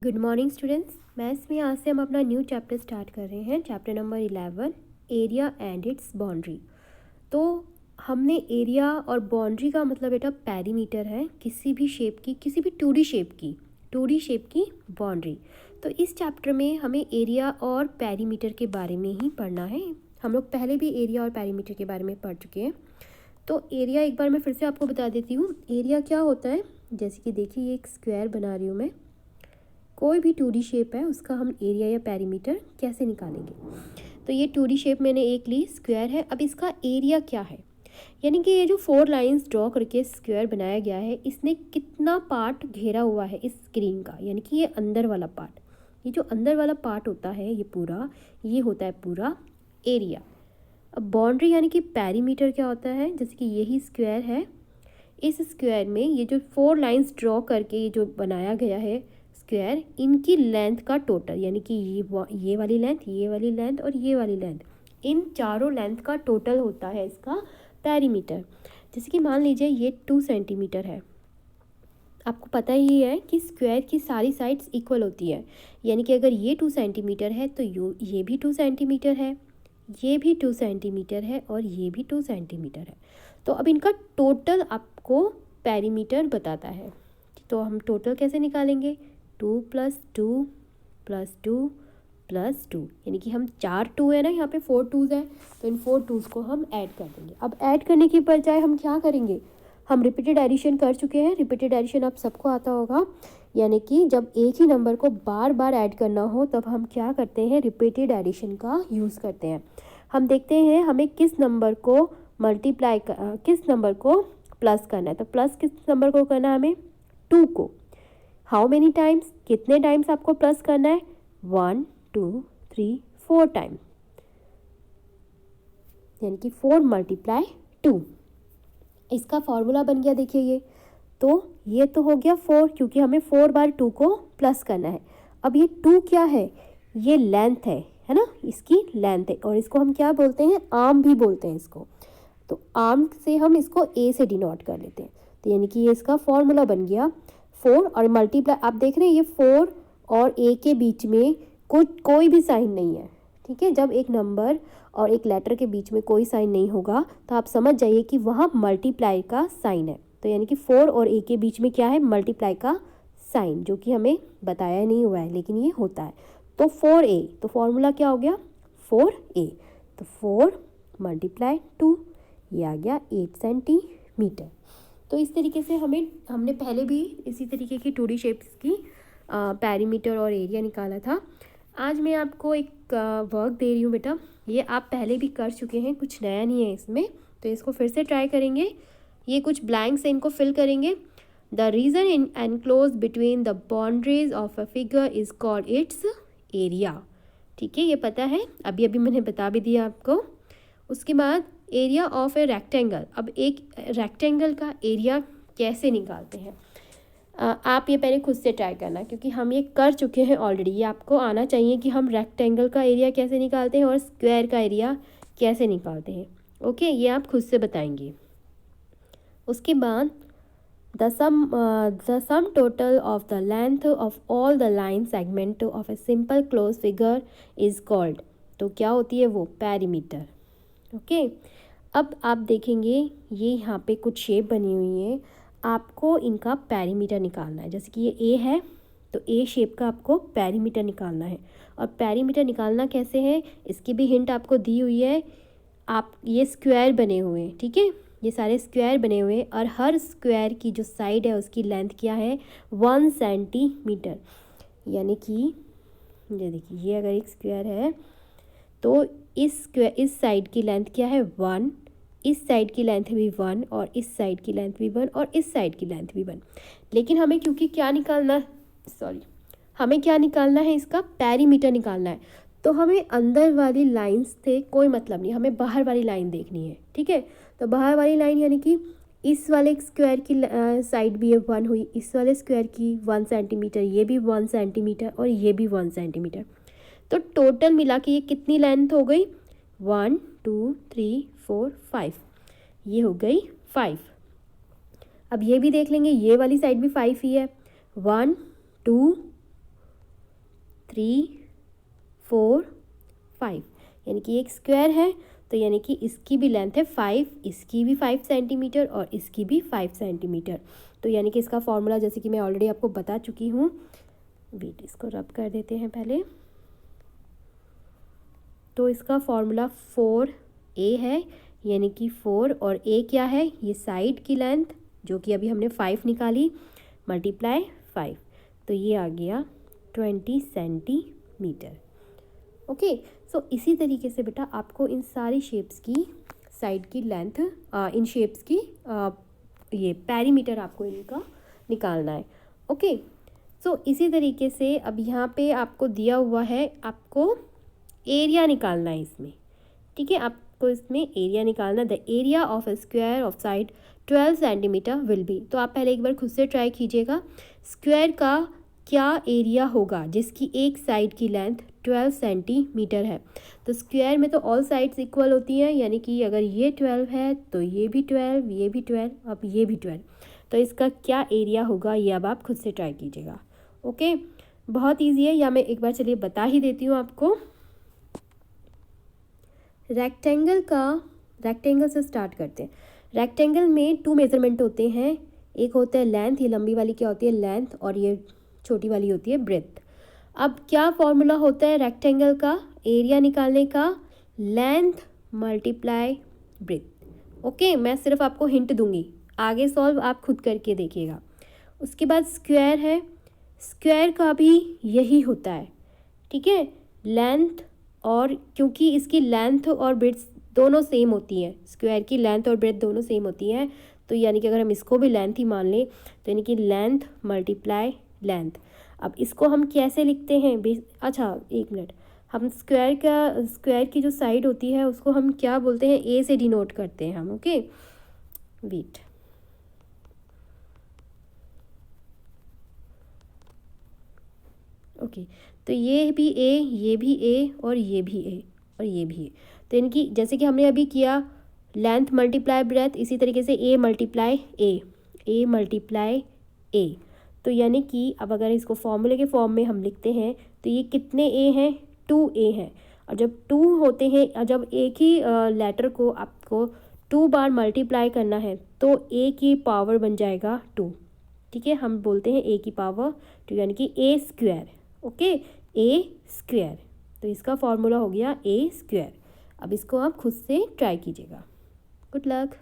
Good morning students. Maths में आज से हम अपना न्यू चैप्टर स्टार्ट कर रहे हैं, chapter number 11, area and it's boundary. तो हमने एरिया और बाउंड्री का मतलब बेटा पेरीमीटर है किसी भी शेप की, किसी भी 2D शेप की बाउंड्री। तो इस चैप्टर में हमें एरिया और पेरीमीटर के बारे में ही पढ़ना है। हम लोग पहले भी एरिया और पेरीमीटर के बारे में पढ़ चुके हैं। तो एरिया एक बार मैं फिर से आपको बता देती हूँ। एरिया क्या होता है, जैसे कि देखिए ये एक स्क्वायर बना रही हूँ मैं, कोई भी 2D शेप है उसका हम एरिया या पेरीमीटर कैसे निकालेंगे। तो ये 2D शेप मैंने एक ली, स्क्वायर है। अब इसका एरिया क्या है, यानी कि ये जो 4 लाइंस ड्रॉ करके स्क्वायर बनाया गया है, इसने कितना पार्ट घेरा हुआ है इस स्क्रीन का, यानी कि ये अंदर वाला पार्ट, ये जो अंदर वाला पार्ट होता है ये पूरा, ये होता है पूरा एरिया। अब बाउंड्री यानी कि पेरीमीटर क्या होता है, जैसे कि यही स्क्वायर है, इस स्क्वायर में ये जो 4 लाइंस ड्रॉ करके ये जो बनाया गया है स्क्वायर, इनकी लेंथ का टोटल, यानी कि ये वाली लेंथ, ये वाली लेंथ और ये वाली लेंथ, इन चारों लेंथ का टोटल होता है इसका पेरीमीटर। जैसे कि मान लीजिए ये 2 सेंटीमीटर है। आपको पता ही है कि स्क्वायर की सारी साइड्स इक्वल होती है, यानी कि अगर ये 2 सेंटीमीटर है तो ये भी 2 सेंटीमीटर है, ये भी 2 सेंटीमीटर है और ये भी 2 सेंटीमीटर है। तो अब इनका टोटल आपको पेरीमीटर बताता है। तो हम टोटल कैसे निकालेंगे, 2 + 2 + 2 + 2, यानी कि हम 4 2 है ना, यहाँ पे 4 2s है, तो इन 4 2s को हम ऐड कर देंगे। अब ऐड करने की बजाय हम क्या करेंगे, हम रिपीटेड एडिशन कर चुके हैं। रिपीटेड एडिशन आप सबको आता होगा, यानी कि जब एक ही नंबर को बार बार ऐड करना हो तब हम क्या करते हैं, रिपीटेड एडिशन का यूज़ करते हैं। हम देखते हैं हमें किस नंबर को मल्टीप्लाई, किस नंबर को प्लस करना है। तो प्लस किस नंबर को करना है, हमें 2 को। हाउ मेनी टाइम्स, कितने टाइम्स आपको प्लस करना है, 1 2 3 4 टाइम, यानी कि 4 × 2। इसका फॉर्मूला बन गया, देखिए ये तो हो गया 4, क्योंकि हमें 4 बार 2 को प्लस करना है। अब ये 2 क्या है, ये लेंथ है ना, इसकी लेंथ है, और इसको हम क्या बोलते हैं, आर्म भी बोलते हैं इसको। तो आर्म से हम इसको ए से डिनोट कर लेते हैं। तो यानी कि ये इसका फॉर्मूला बन गया 4 और मल्टीप्लाई। आप देख रहे हैं ये 4 और ए के बीच में कोई भी साइन नहीं है, ठीक है। जब एक नंबर और एक लेटर के बीच में कोई साइन नहीं होगा तो आप समझ जाइए कि वहाँ मल्टीप्लाई का साइन है। तो यानी कि 4 और ए के बीच में क्या है, मल्टीप्लाई का साइन, जो कि हमें बताया नहीं हुआ है लेकिन ये होता है। तो 4a, तो फॉर्मूला क्या हो गया, 4a। तो 4 × 2, ये आ गया 8 सेंटीमीटर। तो इस तरीके से हमने पहले भी इसी तरीके की 2D शेप्स की पेरीमीटर और एरिया निकाला था। आज मैं आपको एक वर्क दे रही हूँ बेटा, ये आप पहले भी कर चुके हैं, कुछ नया नहीं है इसमें, तो इसको फिर से ट्राई करेंगे। ये कुछ ब्लैंक्स है, इनको फिल करेंगे। The region in enclose between the boundaries of a figure is called its area. ठीक है, ये पता है, अभी अभी मैंने बता भी दिया आपको। उसके बाद एरिया ऑफ ए रेक्टेंगल। अब एक रेक्टेंगल का एरिया कैसे निकालते हैं, आप ये पहले खुद से ट्राई करना, क्योंकि हम ये कर चुके हैं ऑलरेडी। ये आपको आना चाहिए कि हम रेक्टेंगल का एरिया कैसे निकालते हैं और स्क्वायर का एरिया कैसे निकालते हैं। ओके, ये आप खुद से बताएंगे। उसके बाद the sum total of the length of all the line segment of a simple closed figure is called, तो क्या होती है वो, पेरीमीटर। ओके, अब आप देखेंगे ये यहाँ पे कुछ शेप बनी हुई है, आपको इनका पेरीमीटर निकालना है। जैसे कि ये ए है, तो ए शेप का आपको पेरीमीटर निकालना है। और पेरीमीटर निकालना कैसे है, इसकी भी हिंट आपको दी हुई है। आप ये स्क्वायर बने हुए हैं, ठीक है, ये सारे स्क्वायर बने हुए हैं, और हर स्क्वायर की जो साइड है उसकी लेंथ क्या है, 1 सेंटीमीटर। यानी कि ये देखिए, ये अगर एक स्क्वायर है तो इस साइड की लेंथ क्या है, 1, इस साइड की लेंथ भी 1, और इस साइड की लेंथ भी 1, और इस साइड की लेंथ भी 1। लेकिन हमें क्योंकि हमें क्या निकालना है, इसका पेरीमीटर निकालना है। तो हमें अंदर वाली लाइंस से कोई मतलब नहीं, हमें बाहर वाली लाइन देखनी है, ठीक है। तो बाहर वाली लाइन यानी कि इस वाले स्क्वायर की साइड भी 1 हुई, इस वाले स्क्वायर की 1 सेंटीमीटर, ये भी 1 सेंटीमीटर और ये भी 1 सेंटीमीटर। तो टोटल मिला के ये कितनी लेंथ हो गई, 1 2 3 4 5, ये हो गई 5। अब ये भी देख लेंगे, ये वाली साइड भी 5 ही है, 1 2 3 4 5, यानी कि एक स्क्वायर है तो यानी कि इसकी भी लेंथ है 5, इसकी भी 5 सेंटीमीटर और इसकी भी 5 सेंटीमीटर। तो यानी कि इसका फॉर्मूला जैसे कि मैं ऑलरेडी आपको बता चुकी हूँ, वेट इसको रब कर देते हैं पहले। तो इसका फॉर्मूला 4a है, यानी कि 4 और a क्या है, ये साइड की लेंथ जो कि अभी हमने 5 निकाली मल्टीप्लाई 5, तो ये आ गया 20 सेंटीमीटर। ओके, सो इसी तरीके से बेटा आपको इन सारी शेप्स की साइड की लेंथ, इन शेप्स की ये पेरीमीटर आपको इनका निकालना है। ओके, सो इसी तरीके से अब यहाँ पे आपको दिया हुआ है, आपको एरिया निकालना है इसमें, ठीक है, आपको इसमें एरिया निकालना। The area of A square of side 12 centimetre will be. तो आप पहले एक बार खुद से ट्राई कीजिएगा, स्क्वायर का क्या एरिया होगा जिसकी एक साइड की लेंथ 12 सेंटीमीटर है। तो स्क्वायर में तो ऑल साइड्स इक्वल होती हैं, यानी कि अगर ये 12 है तो ये भी 12, ये भी 12, अब ये भी 12, तो इसका क्या एरिया होगा ये अब आप खुद से ट्राई कीजिएगा। ओके, बहुत ईजी है, या मैं एक बार चलिए बता ही देती हूँ आपको। रेक्टेंगल से स्टार्ट करते हैं। रेक्टेंगल में 2 मेजरमेंट होते हैं, एक होता है लेंथ, ये लंबी वाली क्या होती है लेंथ, और ये छोटी वाली होती है ब्रेथ। अब क्या फॉर्मूला होता है रेक्टेंगल का एरिया निकालने का, लेंथ मल्टीप्लाई ब्रेथ। ओके, मैं सिर्फ आपको हिंट दूंगी, आगे सॉल्व आप खुद करके देखिएगा। उसके बाद स्क्वायर है, स्क्वायर का भी यही होता है, ठीक है, लेंथ, और क्योंकि इसकी लेंथ और ब्रेथ दोनों सेम होती हैं, स्क्वायर की लेंथ और ब्रेथ दोनों सेम होती हैं, तो यानी कि अगर हम इसको भी लेंथ ही मान लें तो यानी कि लेंथ मल्टीप्लाई लेंथ। अब इसको हम कैसे लिखते हैं, अच्छा एक मिनट, हम स्क्वायर की जो साइड होती है उसको हम क्या बोलते हैं, ए से डिनोट करते हैं हम। ओके, वेट, ओके, तो ये भी ए, ये भी ए, और ये भी ए, और ये भी ए। तो इनकी जैसे कि हमने अभी किया लेंथ मल्टीप्लाई ब्रेथ, इसी तरीके से ए मल्टीप्लाई ए मल्टीप्लाई ए। तो यानी कि अब अगर इसको फॉर्मूले के फॉर्म में हम लिखते हैं तो ये कितने ए हैं, 2a हैं। और जब 2 होते हैं, जब एक ही लेटर को आपको 2 बार मल्टीप्लाई करना है तो a की पावर बन जाएगा 2, ठीक है, हम बोलते हैं a की पावर 2, यानी कि a square. Okay, a square, तो इसका फॉर्मूला हो गया a स्क्वायर। अब इसको आप खुद से ट्राई कीजिएगा। Good luck.